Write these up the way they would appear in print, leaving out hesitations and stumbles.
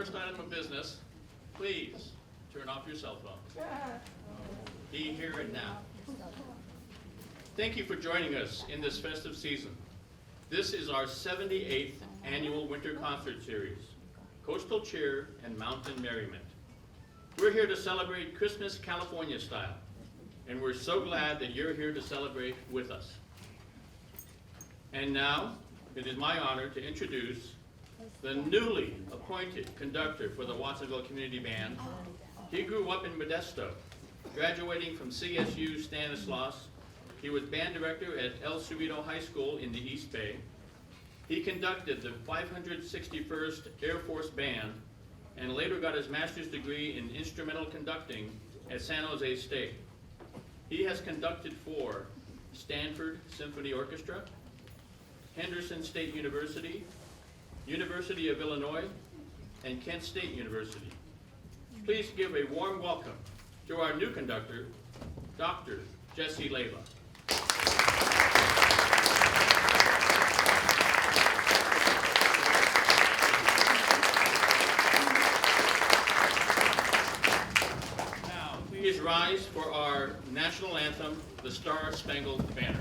first item of business, please turn off your cell phones. Be here and now. Thank you for joining us in this festive season. This is our 78th annual winter concert series, Coastal Cheer and Mountain Merriment. We're here to celebrate Christmas California style, and we're so glad that you're here to celebrate with us. And now, it is my honor to introduce the newly appointed conductor for the Watsonville Community Band. He grew up in Modesto, graduating from CSU Stanislaus. He was band director at El Cerrito High School in the East Bay. He conducted the 561st Air Force Band and later got his master's degree in instrumental conducting at San Jose State. He has conducted for Stanford Symphony Orchestra, Henderson State University, University of Illinois, and Kent State University. Please give a warm welcome to our new conductor, Dr. Jesse Leyva. Now, please rise for our national anthem, the Star-Spangled Banner.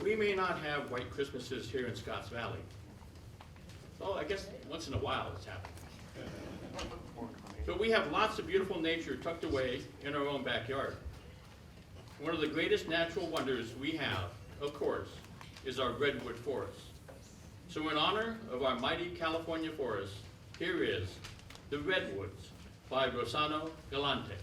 We may not have white Christmases here in Scotts Valley. So I guess once in a while it's happening. But we have lots of beautiful nature tucked away in our own backyard. One of the greatest natural wonders we have, of course, is our redwood forests. So in honor of our mighty California forests, here is The Redwoods by Rossano Galante.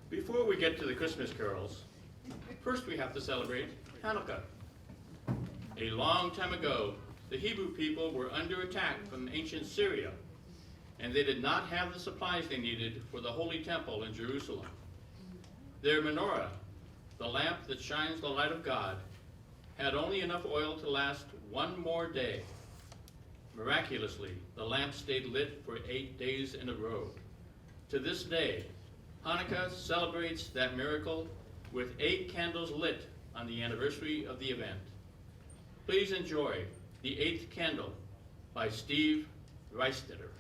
Before we get to the Christmas carols, first we have to celebrate Hanukkah. A long time ago, the Hebrew people were under attack from ancient Syria, and they did not have the supplies they needed for the Holy Temple in Jerusalem. Their menorah, the lamp that shines the light of God, had only enough oil to last one more day. Miraculously, the lamp stayed lit for 8 days in a row. To this day, Hanukkah celebrates that miracle with 8 candles lit on the anniversary of the event. Please enjoy The Eighth Candle by Steve Reistetter.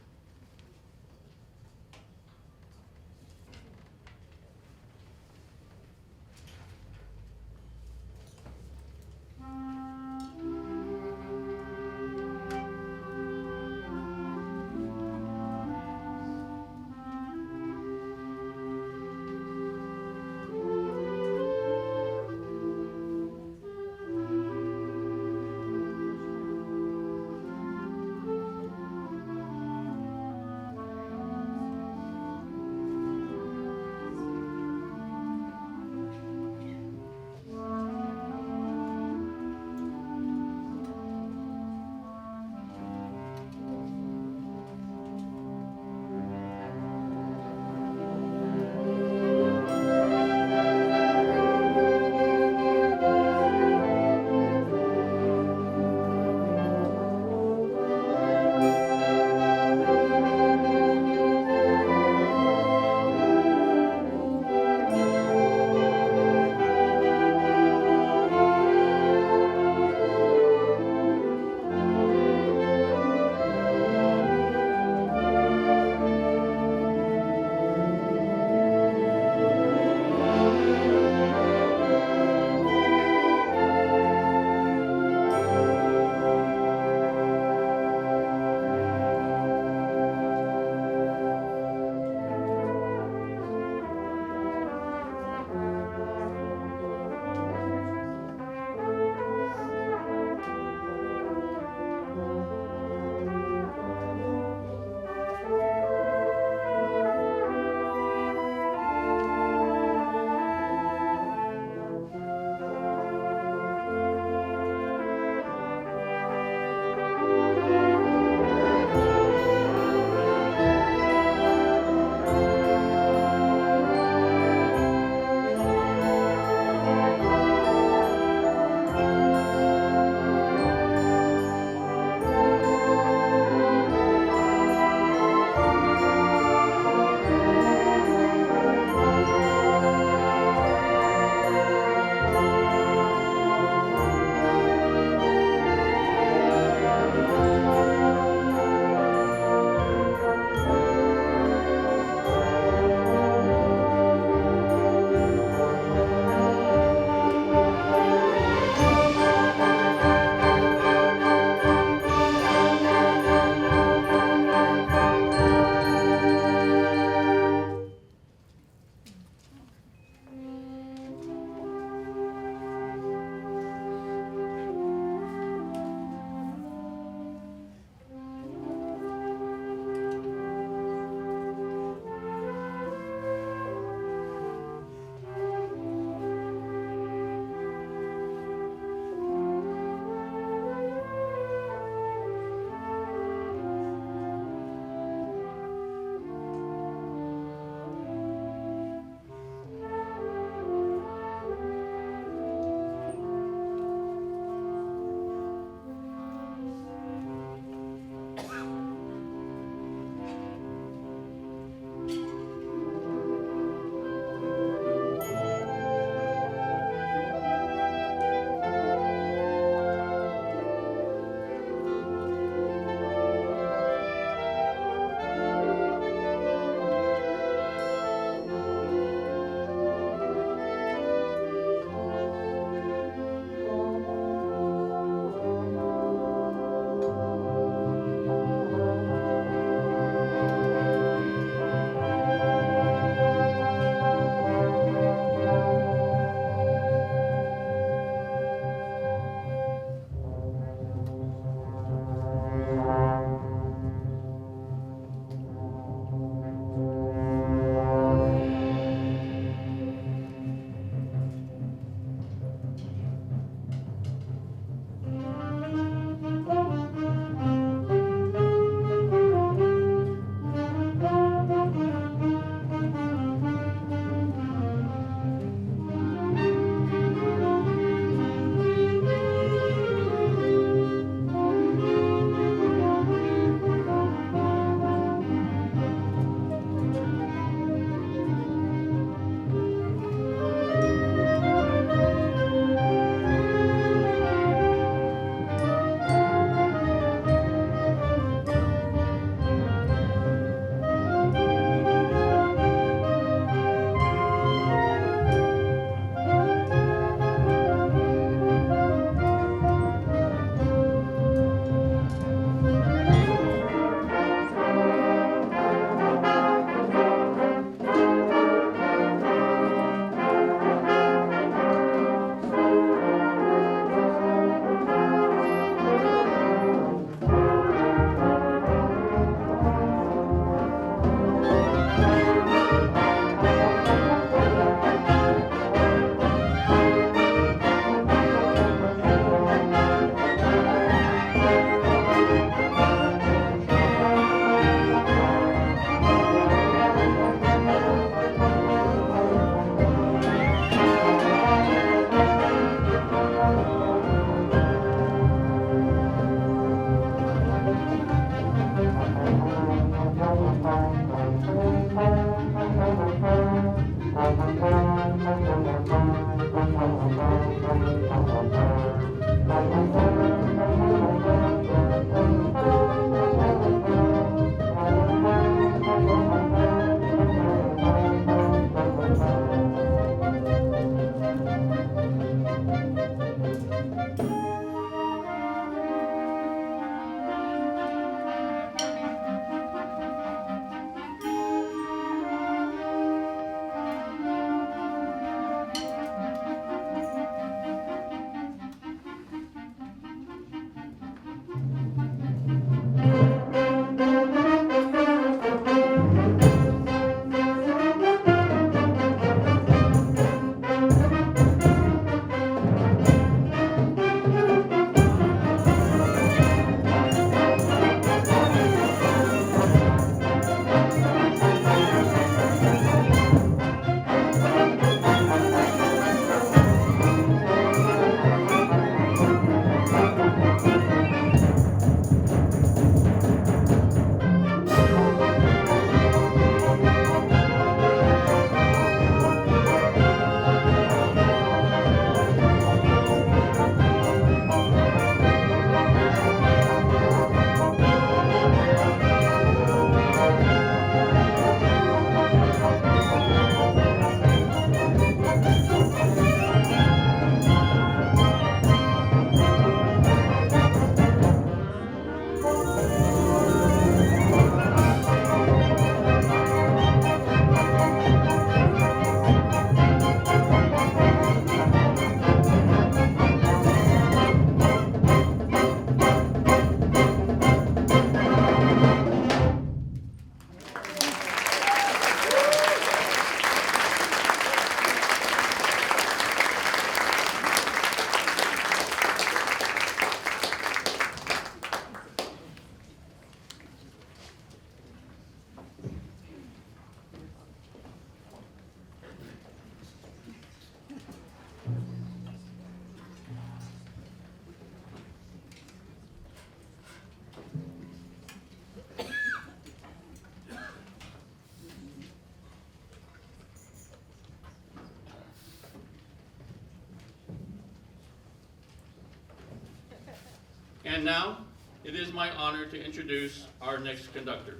And now, it is my honor to introduce our next conductor,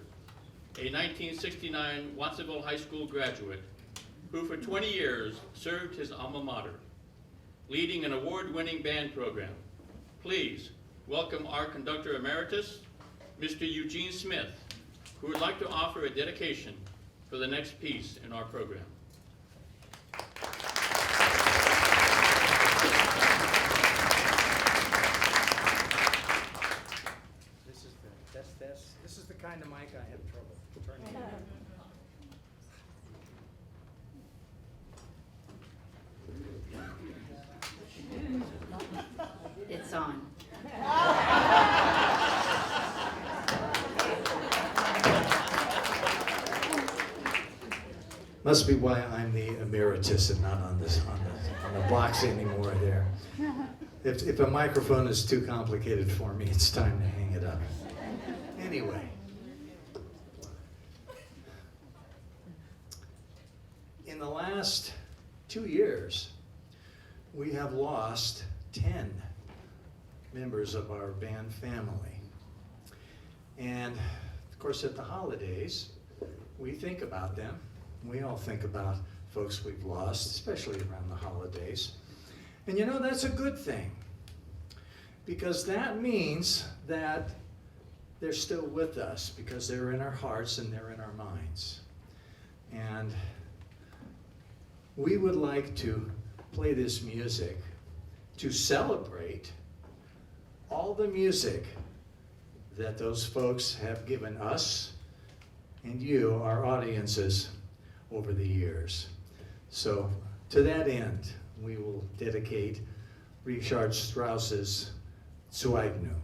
a 1969 Watsonville High School graduate who for 20 years served his alma mater, leading an award-winning band program. Please welcome our conductor emeritus, Mr. Eugene Smith, who would like to offer a dedication for the next piece in our program. This is the kind of mic I have trouble turning on. It's on. Must be why I'm the emeritus and not on the box anymore there. If a microphone is too complicated for me, it's time to hang it up. Anyway. In the last 2 years, we have lost 10 members of our band family. And of course, at the holidays, we think about them. We all think about folks we've lost, especially around the holidays. And you know, that's a good thing, because that means that they're still with us, because they're in our hearts and they're in our minds. And we would like to play this music to celebrate all the music that those folks have given us and you, our audiences, over the years. So to that end, we will dedicate Richard Strauss's Zueignung.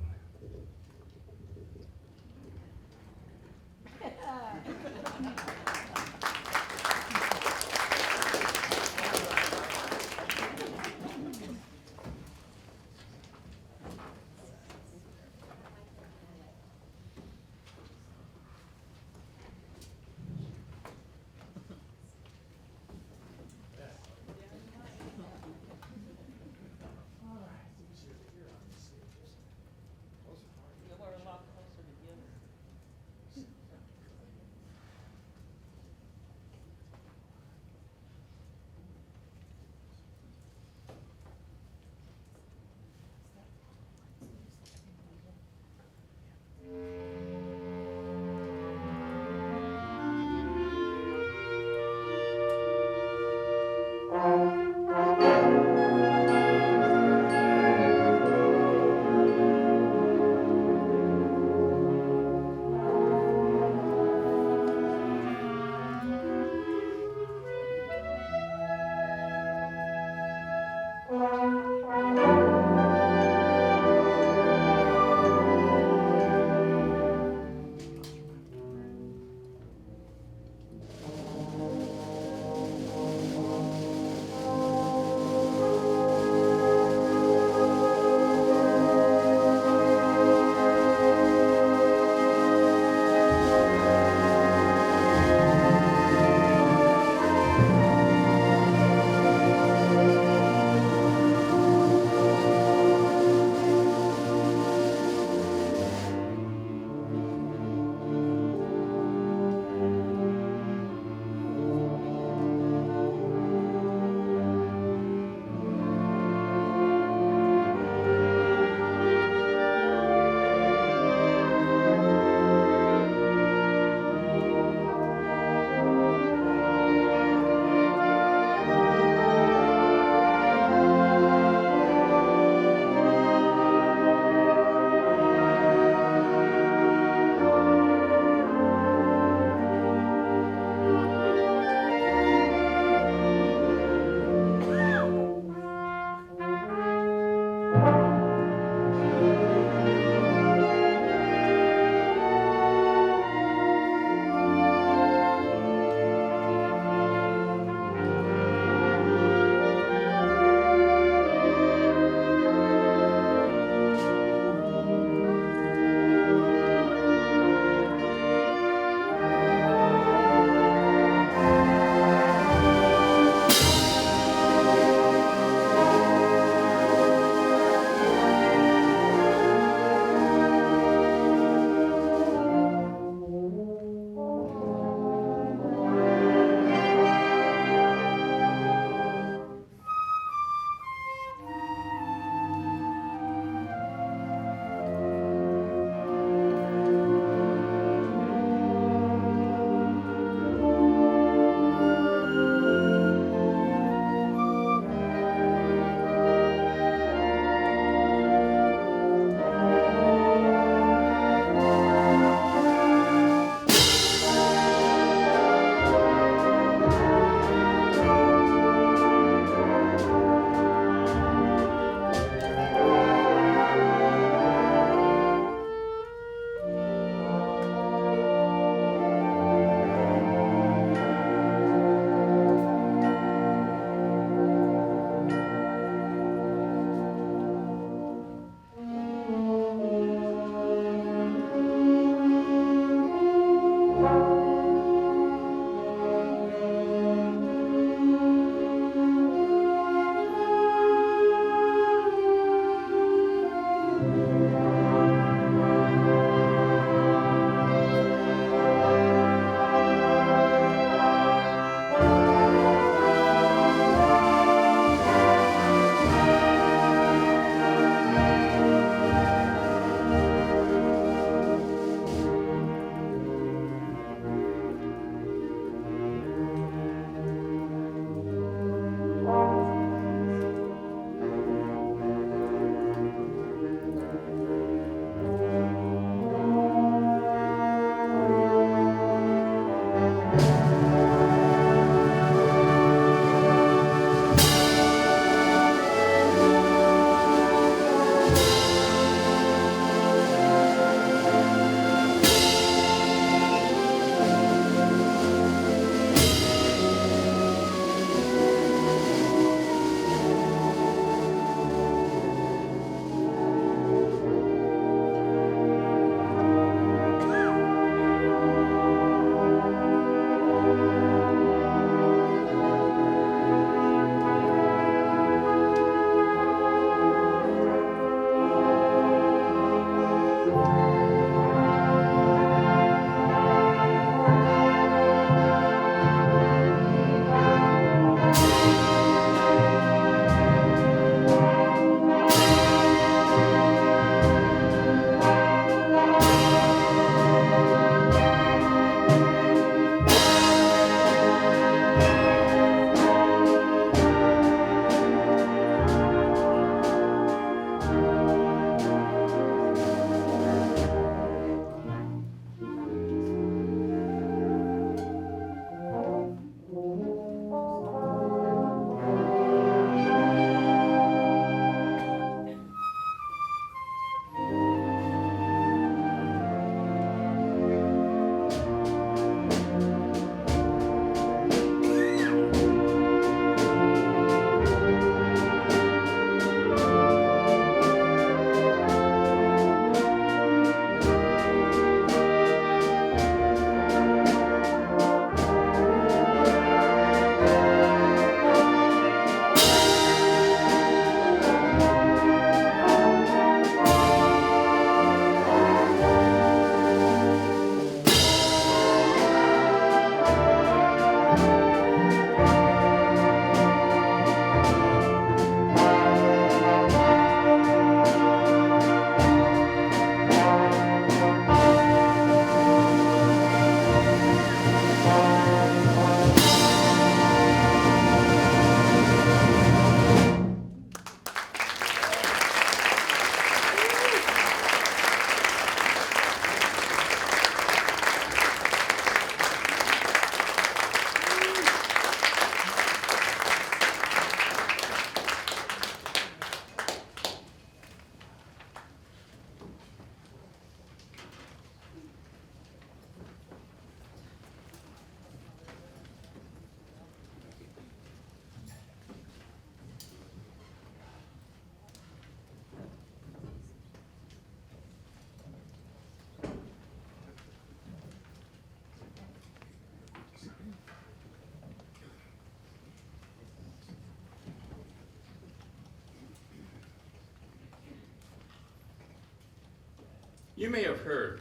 You may have heard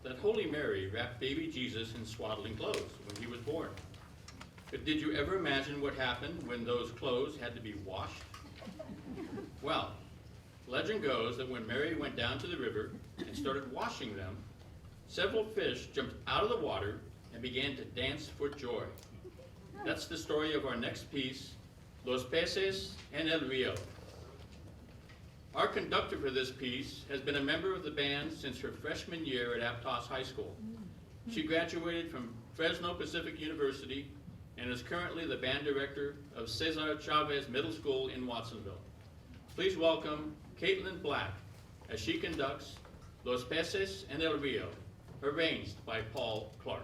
that Holy Mary wrapped baby Jesus in swaddling clothes when he was born. But did you ever imagine what happened when those clothes had to be washed? Well, legend goes that when Mary went down to the river and started washing them, several fish jumped out of the water and began to dance for joy. That's the story of our next piece, Los Peces en el Río. Our conductor for this piece has been a member of the band since her freshman year at Aptos High School. She graduated from Fresno Pacific University and is currently the band director of Cesar Chavez Middle School in Watsonville. Please welcome Caitlin Black as she conducts Los Peces en el Río, arranged by Paul Clark.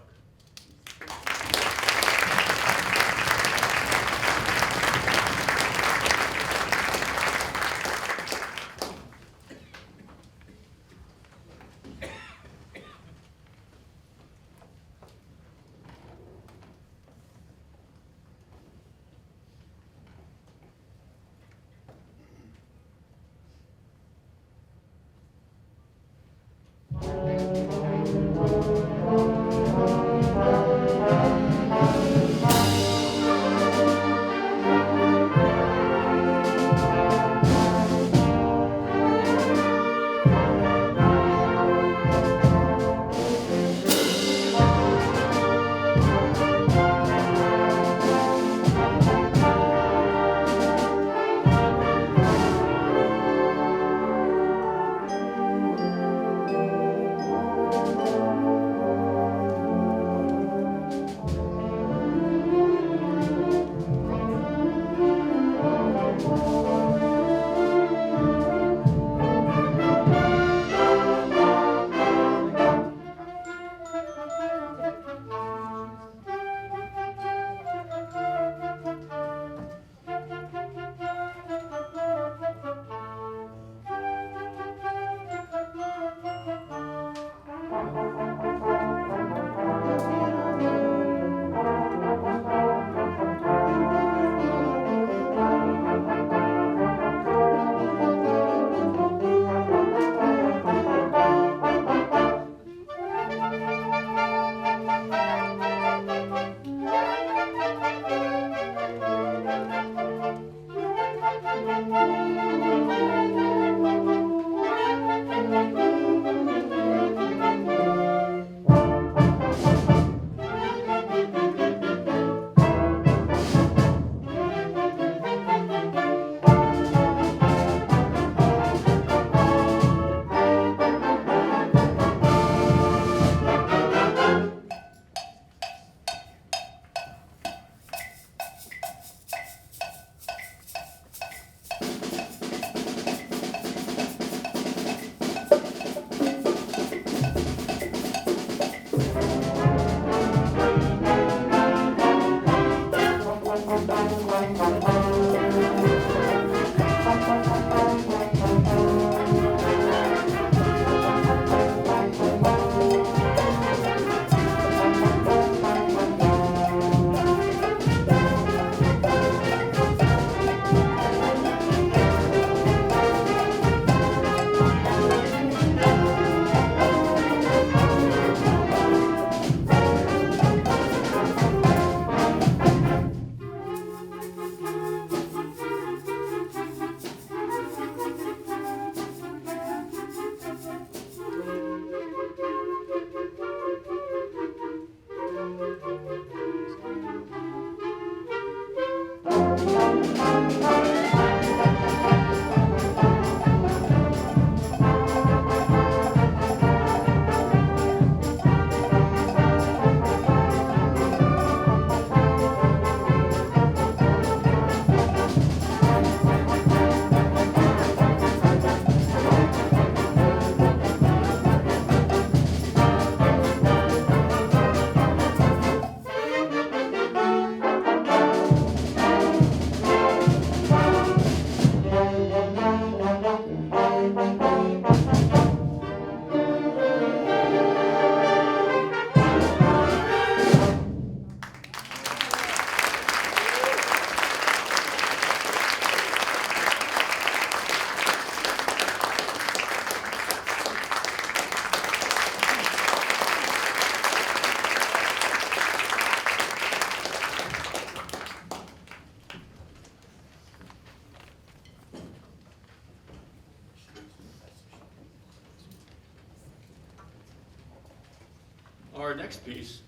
Our next piece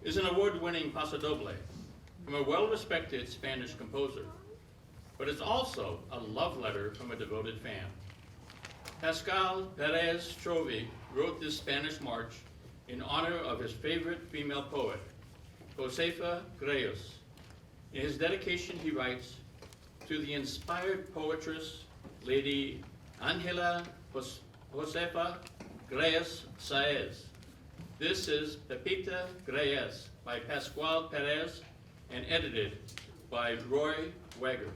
is an award-winning pasodoble from a well-respected Spanish composer, but it's also a love letter from a devoted fan. Pascal Perez Chovy wrote this Spanish march in honor of his favorite female poet, Josefa Grayos. In his dedication, he writes, "To the inspired poetress, Lady Angela Josefa Grayos Saez. This is Pepita Grayos by Pascual Perez and edited by Roy Wager."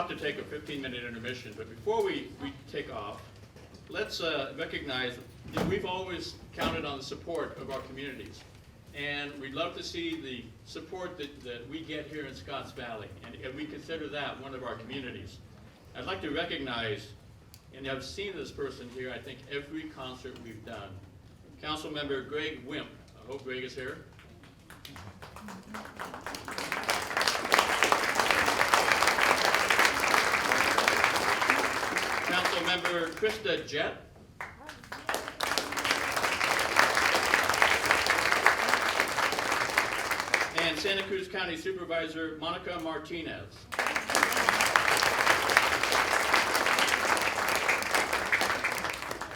To take a 15-minute intermission, but before we take off, let's recognize that we've always counted on the support of our communities, and we'd love to see the support that we get here in Scotts Valley, and we consider that one of our communities. I'd like to recognize, and I've seen this person here, I think, every concert we've done. Councilmember Greg Wimp. I hope Greg is here. Councilmember Krista Jett. And Santa Cruz County Supervisor Monica Martinez.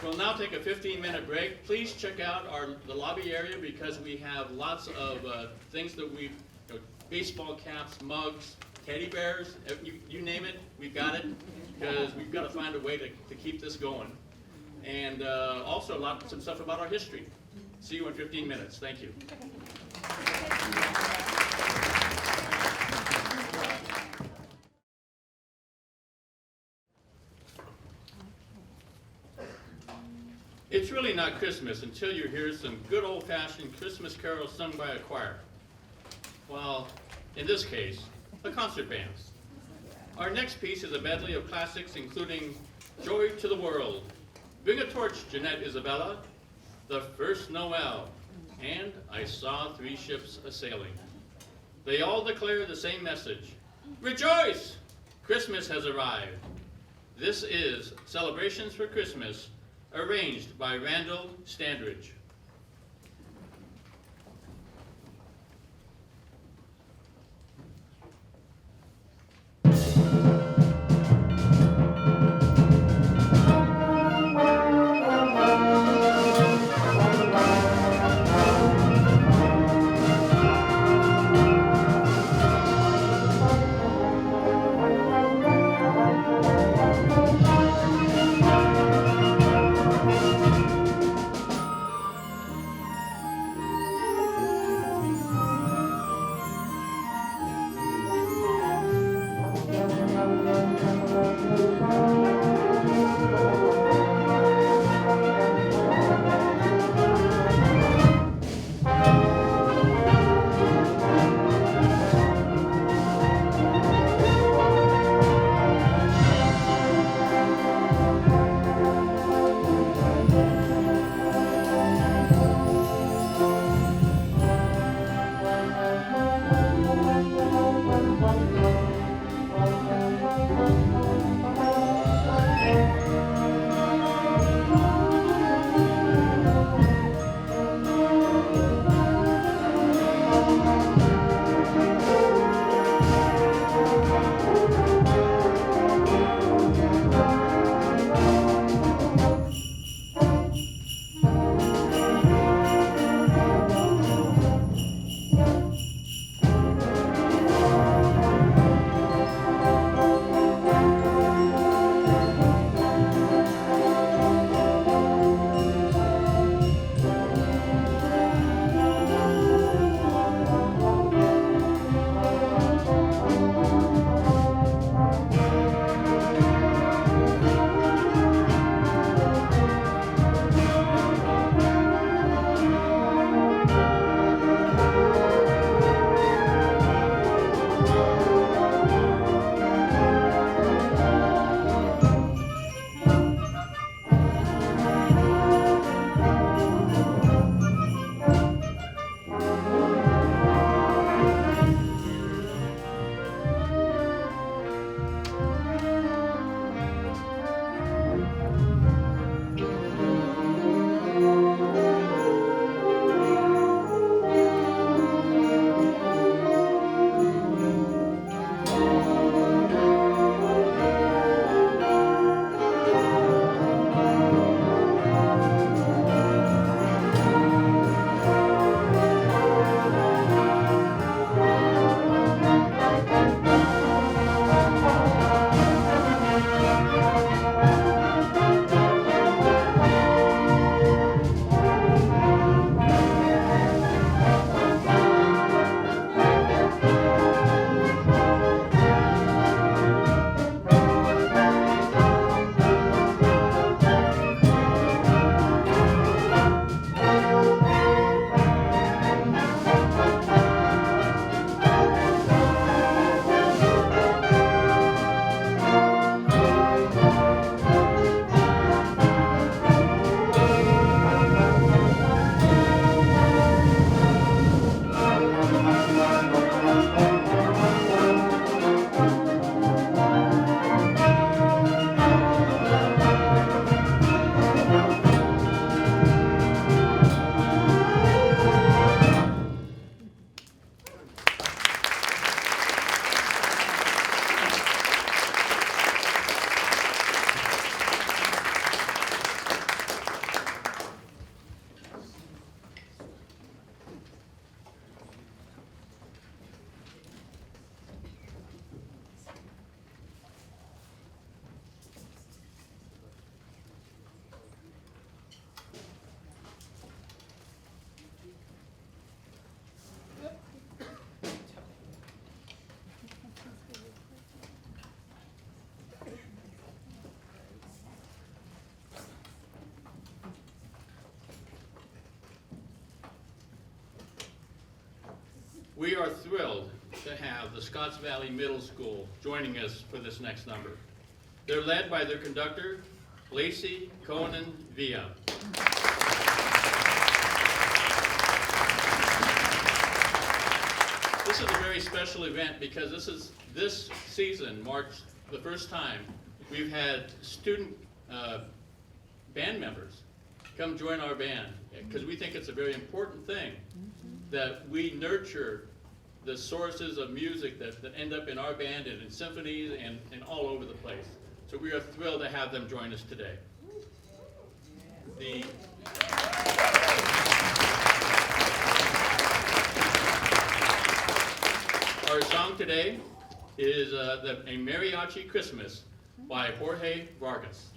We'll now take a 15-minute break. Please check out the lobby area because we have lots of things that baseball caps, mugs, teddy bears, you name it, we've got it, because we've got to find a way to keep this going. And also some stuff about our history. See you in 15 minutes. Thank you. It's really not Christmas until you hear some good old-fashioned Christmas carols sung by a choir. Well, in this case, a concert band. Our next piece is a medley of classics including Joy to the World, Bring a Torch, Jeanette Isabella, The First Noel, and I Saw Three Ships A-Sailing. They all declare the same message. Rejoice! Christmas has arrived. This is Celebrations for Christmas, arranged by Randall Standridge. we are thrilled to have the Scotts Valley Middle School joining us for this next number. They're led by their conductor, Lacey Conan Villa. This is a very special event because this season marks the first time we've had student band members come join our band, because we think it's a very important thing that we nurture the sources of music that end up in our band and in symphonies and all over the place. So we are thrilled to have them join us today. Our song today is A Mariachi Christmas by Jorge Vargas.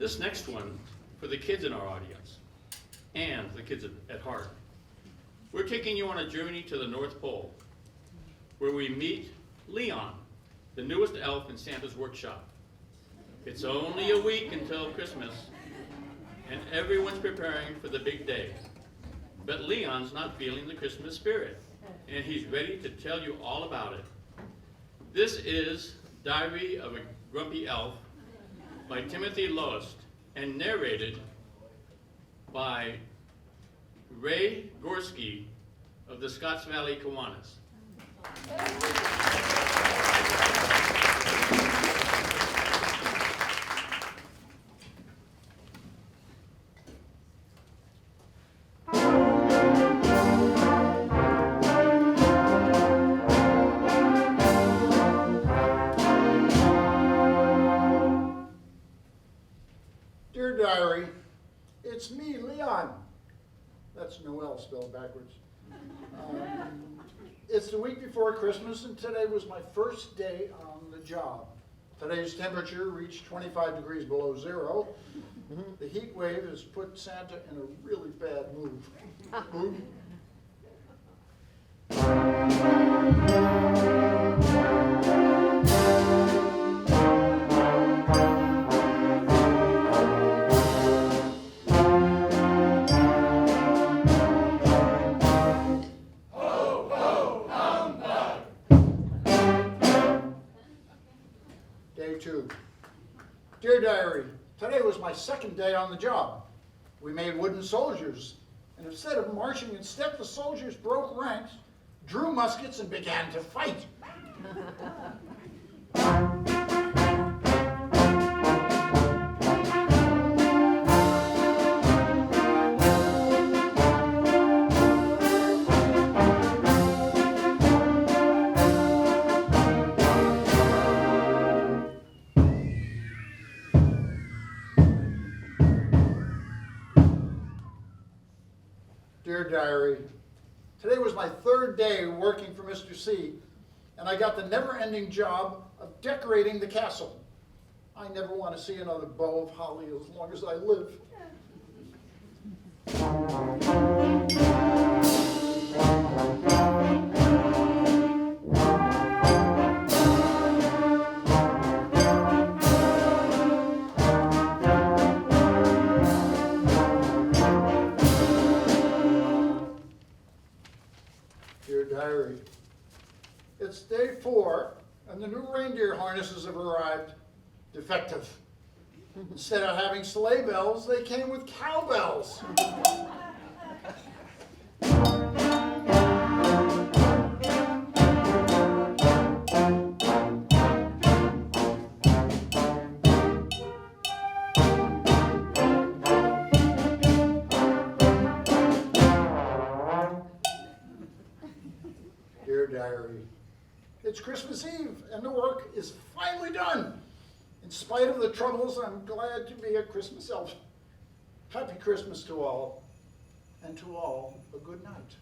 This next one, for the kids in our audience, and the kids at heart, we're taking you on a journey to the North Pole, where we meet Leon, the newest elf in Santa's workshop. It's only a week until Christmas, and everyone's preparing for the big day. But Leon's not feeling the Christmas spirit, and he's ready to tell you all about it. This is Diary of a Grumpy Elf by Timothy Loest and narrated by Ray Gorski of the Scotts Valley Kiwanis. Dear Diary, it's me, Leon. That's Noel spelled backwards. It's the week before Christmas, and today was my first day on the job. Today's temperature reached 25 degrees below zero. The heat wave has put Santa in a really bad mood. 22. Dear Diary, today was my second day on the job. We made wooden soldiers, and instead of marching in step, the soldiers broke ranks, drew muskets, and began to fight. Dear Diary, today was my third day working for Mr. C, and I got the never-ending job of decorating the castle. I never want to see another bow of holly as long as I live. Dear Diary, it's day 4, and the new reindeer harnesses have arrived. Defective. Instead of having sleigh bells, they came with cowbells. Dear Diary, it's Christmas Eve, and the work is finally done. In spite of the troubles, I'm glad to be a Christmas elf. Happy Christmas to all, and to all, a good night.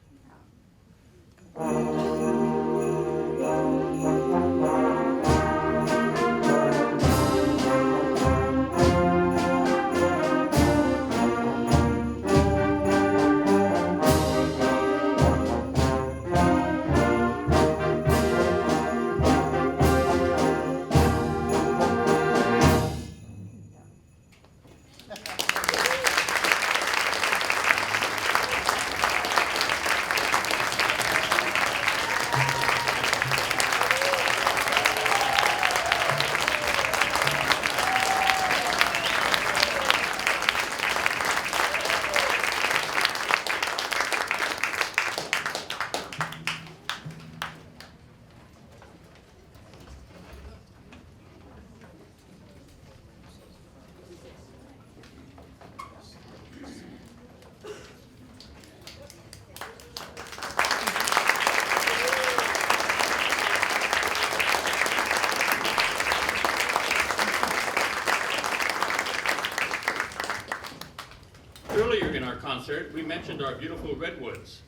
Earlier in our concert, we mentioned our beautiful redwoods.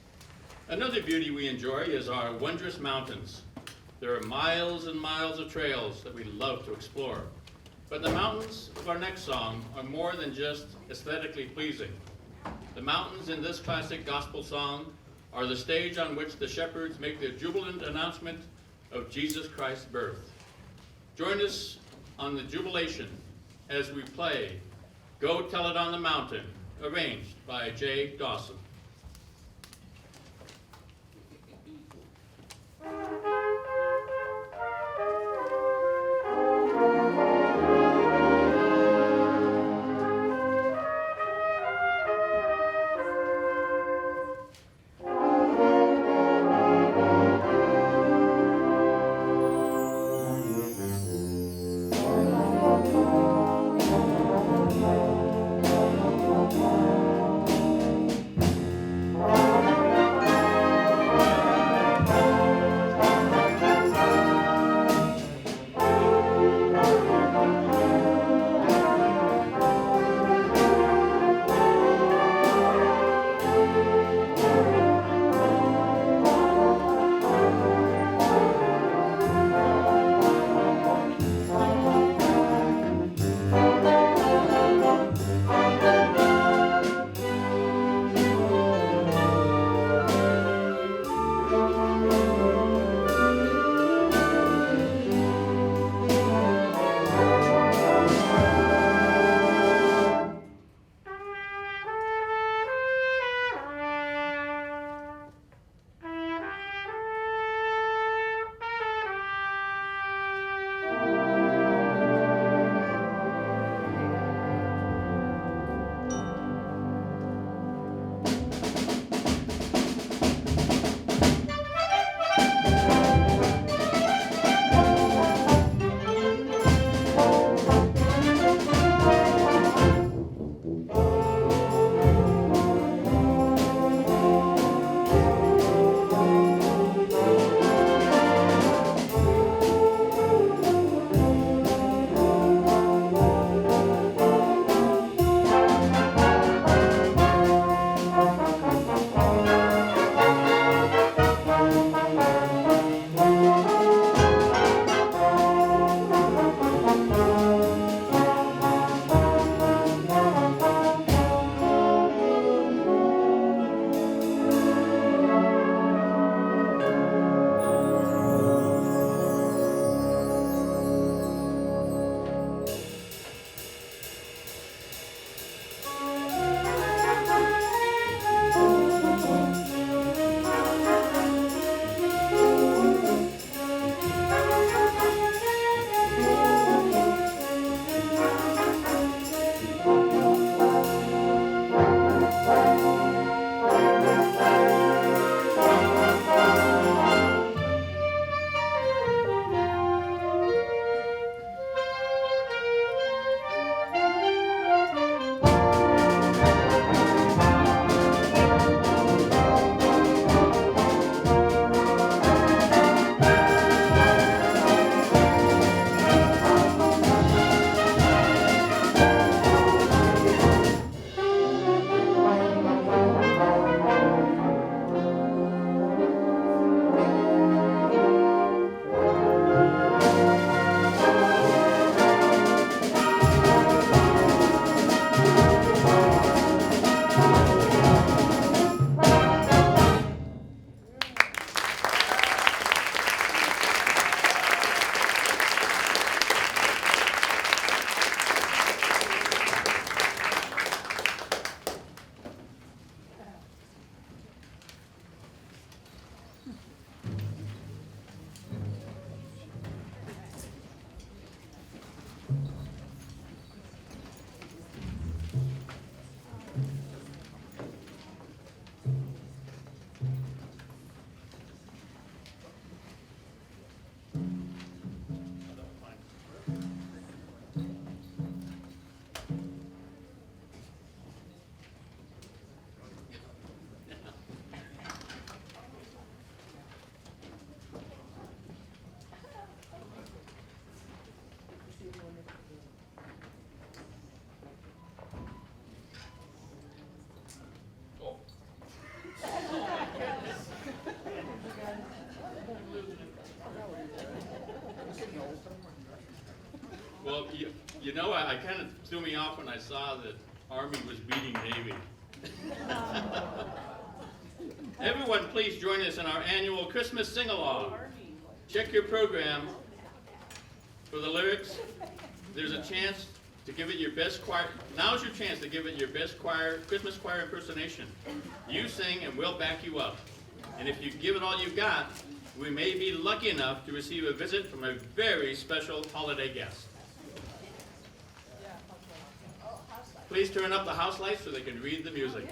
Another beauty we enjoy is our wondrous mountains. There are miles and miles of trails that we love to explore. But the mountains of our next song are more than just aesthetically pleasing. The mountains in this classic gospel song are the stage on which the shepherds make their jubilant announcement of Jesus Christ's birth. Join us on the jubilation as we play Go Tell It on the Mountain, arranged by Jay Dawson. You know, I kind of threw me off when I saw that Army was beating Navy. Everyone, please join us in our annual Christmas sing-along. Check your program for the lyrics. There's a chance to give it your best choir. Now's your chance to give it your best choir, Christmas choir impersonation. You sing and we'll back you up. And if you give it all you've got, we may be lucky enough to receive a visit from a very special holiday guest. Please turn up the house lights so they can read the music.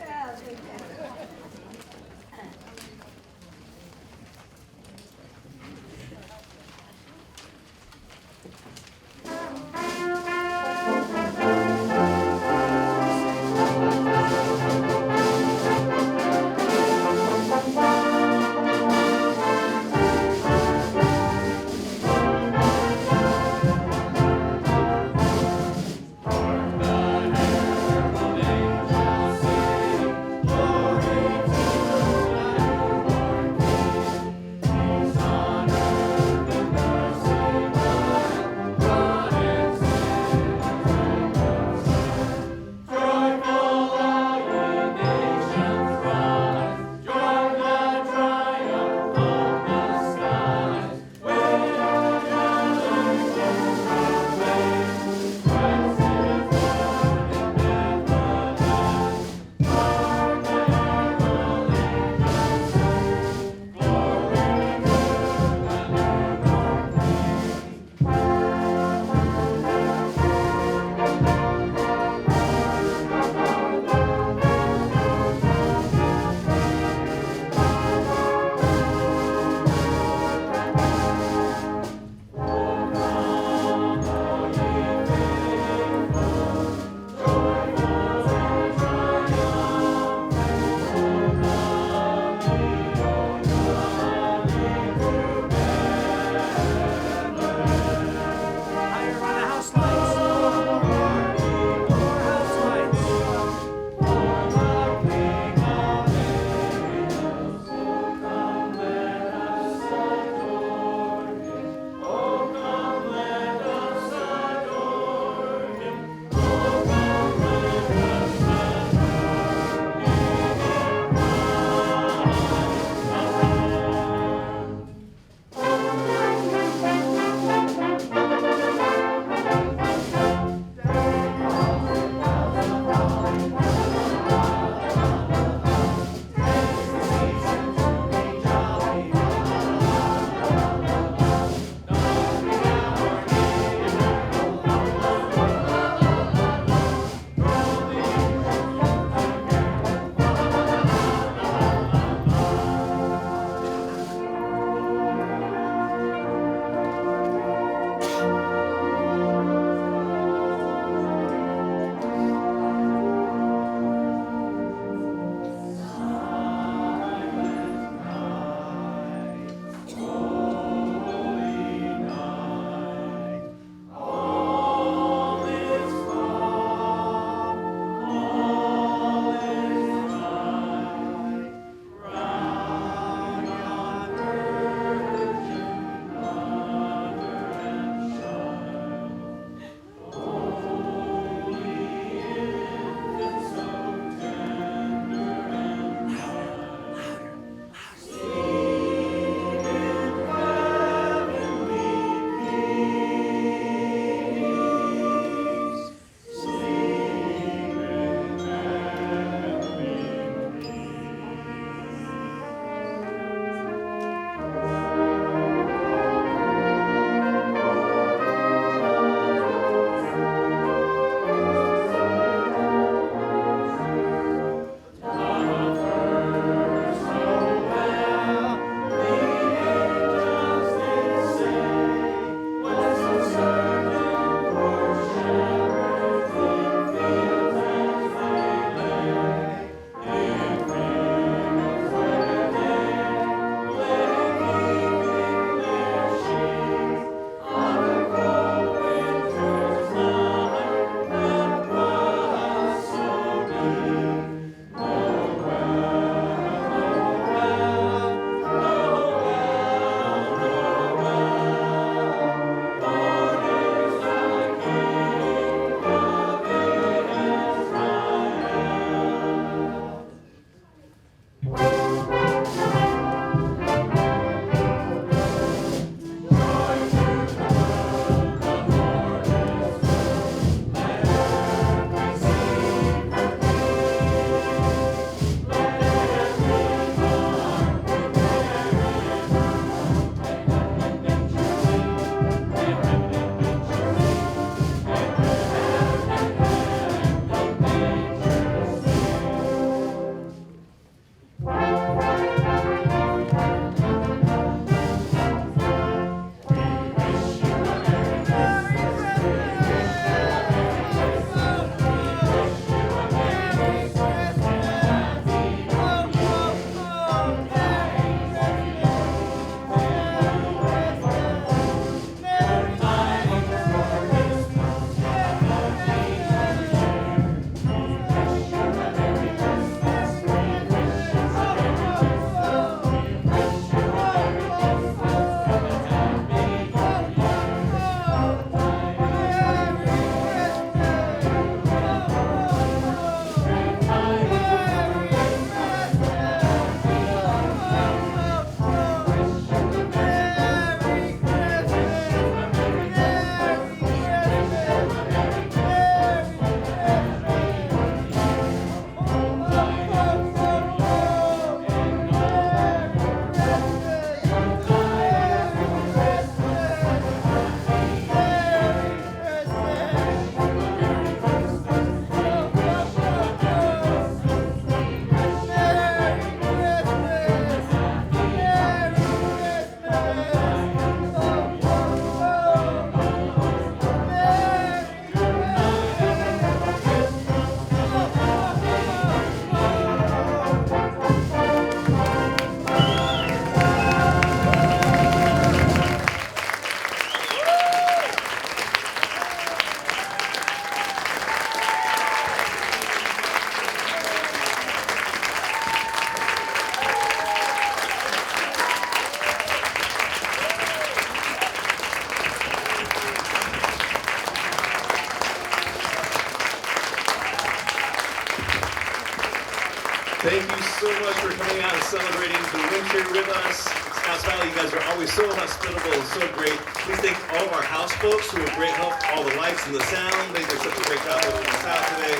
Thank you so much for coming out and celebrating the winter with us. Scotts Valley, you guys are always so hospitable and so great. Please thank all of our house folks who are great help, all the lights and the sound. They did such a great job with us out today.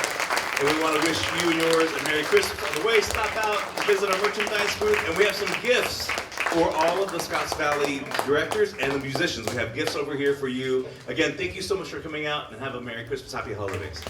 And we want to wish you and yours a Merry Christmas. On the way, stop out and visit our merchandise booth. And we have some gifts for all of the Scotts Valley directors and the musicians. We have gifts over here for you. Again, thank you so much for coming out and have a Merry Christmas, Happy Holidays.